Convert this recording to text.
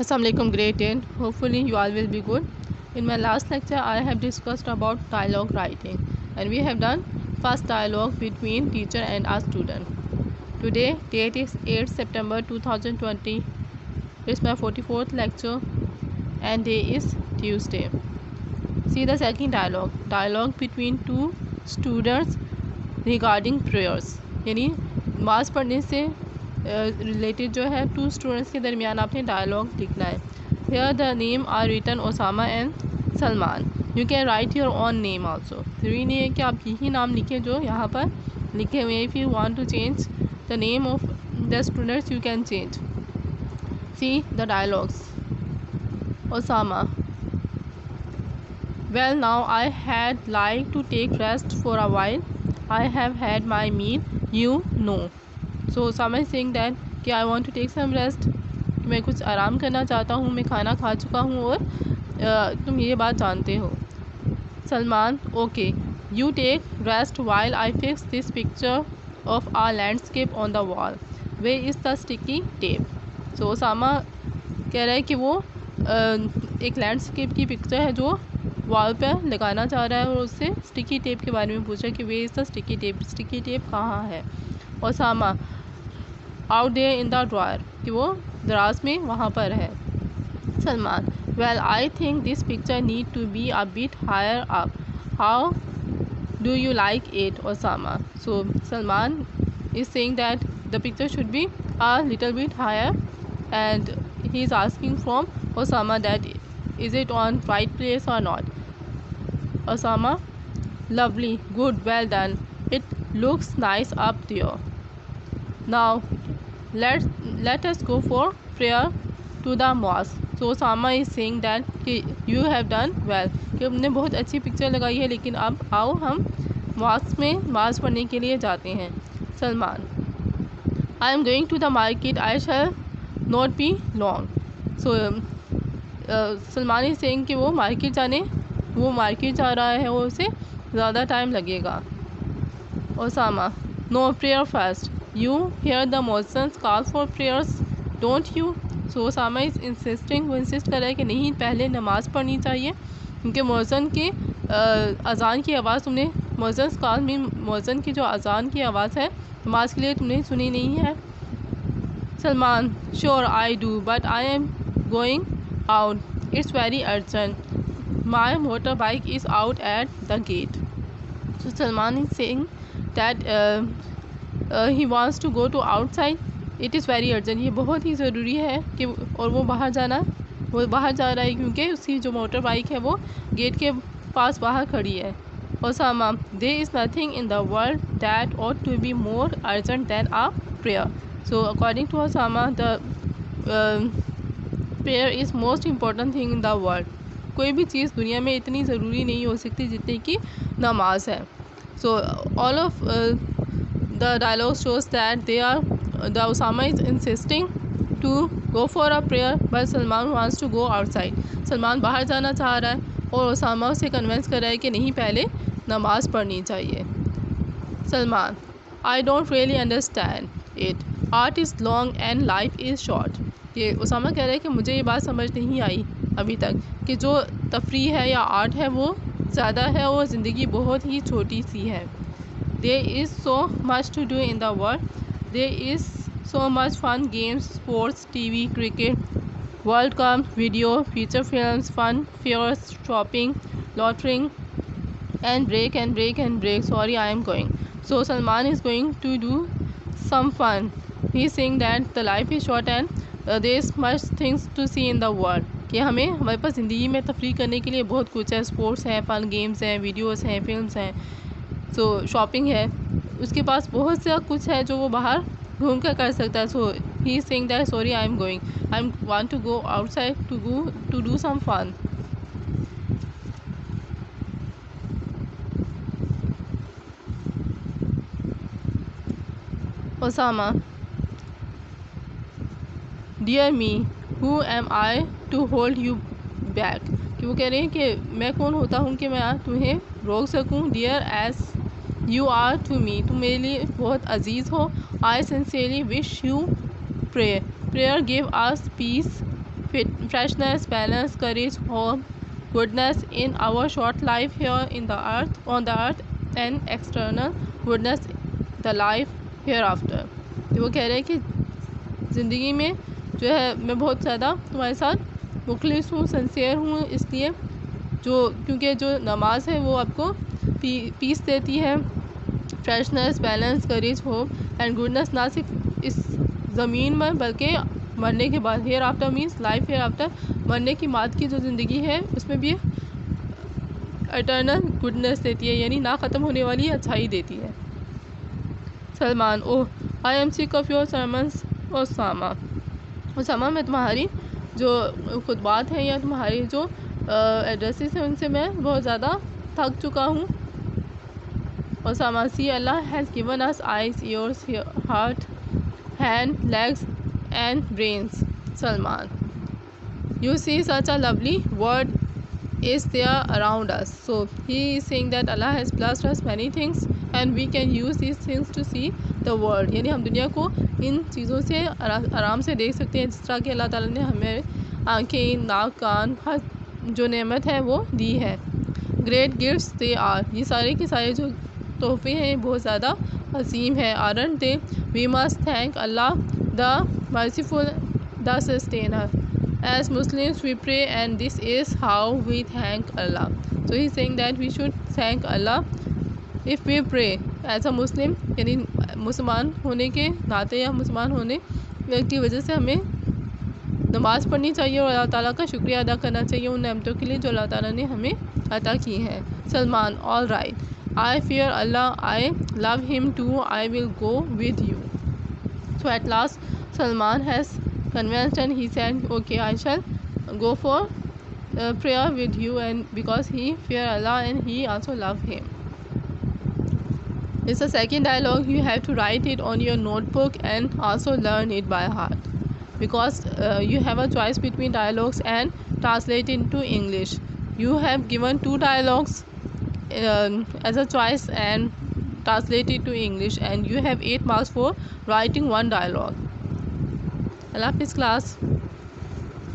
Assalamualaikum grade 10. Hopefully you all will be good. In my last lecture I have discussed about dialogue writing and we have done first dialogue between teacher and a student. Today date is 8 September 2020. It's my 44th lecture and day is Tuesday. See the second dialogue between two students regarding prayers. यानी नमाज पढ़ने से related जो है to students के दरमियान आपने dialogue लिखना है. Here the name are written Osama and Salman. You can write your own name also. ज़रूरी नहीं है कि आप यही नाम लिखें जो यहाँ पर लिखे हुए हैं. If you want to change the name of the students you can change. See the dialogues. Osama. Well, now I had like to take rest for a while. I have had my meal, you know. So Osama is saying that कि I want to take some rest. मैं कुछ आराम करना चाहता हूँ, मैं खाना खा चुका हूँ और तुम ये बात जानते हो. Salman. Okay, you take rest while I fix this picture of our landscape on the wall. Where is the sticky tape? So Osama कह रहा है कि वो एक लैंडस्केप की पिक्चर है जो वॉल पे लगाना चाह रहा है और उससे स्टिकी टेप के बारे में पूछा कि where is the sticky tape कहाँ है. Osama. Out there in the drawer. कि वो दराज में वहाँ पर है. Salman. Well I think this picture need to be a bit higher up. How do you like it? Osama. So Salman is saying that the picture should be a little bit higher and he is asking from Osama that is it on right place or not? Osama. Lovely, good, well done. It looks nice up there. Now let us go for prayer to the mosque. So Osama is saying that you have done well. कि हमने बहुत अच्छी picture लगाई है लेकिन अब आओ हम मॉस्क में नमाज पढ़ने के लिए जाते हैं. Salman. I am going to the market. I shall not be long. So Salman he saying कि वो मार्केट जा रहा है और उसे ज़्यादा टाइम लगेगा. Osama. No, prayer first. You hear the motions call for prayers don't you? So Osama is insisting. वो इंसिस्ट कर रहा है कि नहीं, पहले नमाज़ पढ़नी चाहिए क्योंकि मोज़न के अज़ान की आवाज़ तुमने मोशंस कॉल में मोज़न की जो अज़ान की आवाज़ है नमाज के लिए तुमने सुनी नहीं है. Salman. Sure I do but I am going out. It's very urgent. My motorbike is out at the gate. So Salman is saying that he wants to go to outside. It is very urgent. ये बहुत ही ज़रूरी है कि और वो बाहर जा रहा है क्योंकि उसकी जो मोटर बाइक है वो गेट के पास बाहर खड़ी है. Osama. There is nothing in the world that ought to be more urgent than a prayer. So according to Osama, the prayer is most important thing in the world. कोई भी चीज़ दुनिया में इतनी ज़रूरी नहीं हो सकती जितनी कि नमाज है. So all of the dialogue shows that they are the Osama is insisting to go for a prayer but Salman wants to go outside. Salman बाहर जाना चाह रहा है और ओसामा उसे कन्विंस कर रहा है कि नहीं, पहले नमाज पढ़नी चाहिए. Salman. I don't really understand it. Art is long and life is short. ये ओसामा कह रहा है कि मुझे ये बात समझ नहीं आई अभी तक कि जो तफरी है या आर्ट है वो ज़्यादा है और ज़िंदगी बहुत ही छोटी सी है. There is so much to do in the world. There is so much fun, games, sports, TV, cricket, world cup, video, feature films, fun fairs, shopping, loitering and break. Sorry, I am going. So Salman is going to do some fun. He is saying that the life is short and there is much things to see in the world. कि हमारे पास ज़िंदगी में तफरीह करने के लिए बहुत कुछ है. स्पोर्ट्स हैं, फन गेम्स हैं, वीडियोस हैं, फिल्म्स हैं, सो शॉपिंग है. उसके पास बहुत सा कुछ है जो वो बाहर घूम कर सकता है. So he is saying that sorry I am going. I want to go outside to do some fun. Osama. Dear me, who am I to hold you back. कि वो कह रहे हैं कि मैं कौन होता हूँ कि मैं तुम्हें रोक सकूँ. Dear as you are to me. तुम मेरे लिए बहुत अजीज़ हो. I sincerely wish you prayer. Give us peace freshness, balance, courage, hope, goodness in our short life here in the earth, on the earth, and external goodness, the life hereafter. तो वो कह रहे हैं कि ज़िंदगी में जो है मैं बहुत ज़्यादा तुम्हारे साथ मुखलिस हूँ, सिंसियर हूँ, इसलिए क्योंकि जो नमाज है वो आपको पीस देती है, freshness, balance, courage, hope and goodness, ना सिर्फ इस ज़मीन में बल्कि मरने के बाद, hereafter means life hereafter, मरने की बाद की जो ज़िंदगी है उसमें भी एटर्नल गुडनेस देती है, यानी ना ख़त्म होने वाली अच्छाई देती है। Salman, oh I am sick of your sermons Osama. Osama, मैं तुम्हारी जो खुतबात हैं या तुम्हारी जो एड्रेसेस हैं उनसे मैं बहुत ज़्यादा थक चुका हूँ। Osama, see Allah has given us eyes, ears, heart, hand, legs and brains. Salman, you see such a lovely world is there around us. So he is saying that Allah has blessed us many things and we can use these things to see the world. यानी हम दुनिया को इन चीज़ों से आराम से देख सकते हैं, जिस तरह कि अल्लाह ताला ने हमें आँखें, नाक, कान, हर जो नेमत है वो दी है। ग्रेट गिफ्ट्स दे आर, ये सारे के सारे जो तोहफे हैं बहुत ज़्यादा अजीम है। Aren't they, we must thank Allah the merciful, the sustainer. As Muslims we pray and this is how we thank Allah. So he is saying that we should thank Allah if we pray as a Muslim, यानी मुसलमान होने के नाते या मुसलमान होने की वजह से हमें नमाज़ पढ़नी चाहिए और अल्लाह ताला का शुक्रिया अदा करना चाहिए उन नेमतों के लिए जो अल्लाह ताला ने हमें अता की हैं। Salman, all right, I fear Allah, I love him too, I will go with you. So at last Salman has convinced and he said, okay, I shall go for prayer with you, and because he fear Allah and he also love him. It's the second dialogue. You have to write it on your notebook and also learn it by heart, because you have a choice between dialogues and translate into English. You have given 2 dialogues as a choice and translate it to English, and you have 8 marks for writing 1 dialogue. Allah Hafiz class.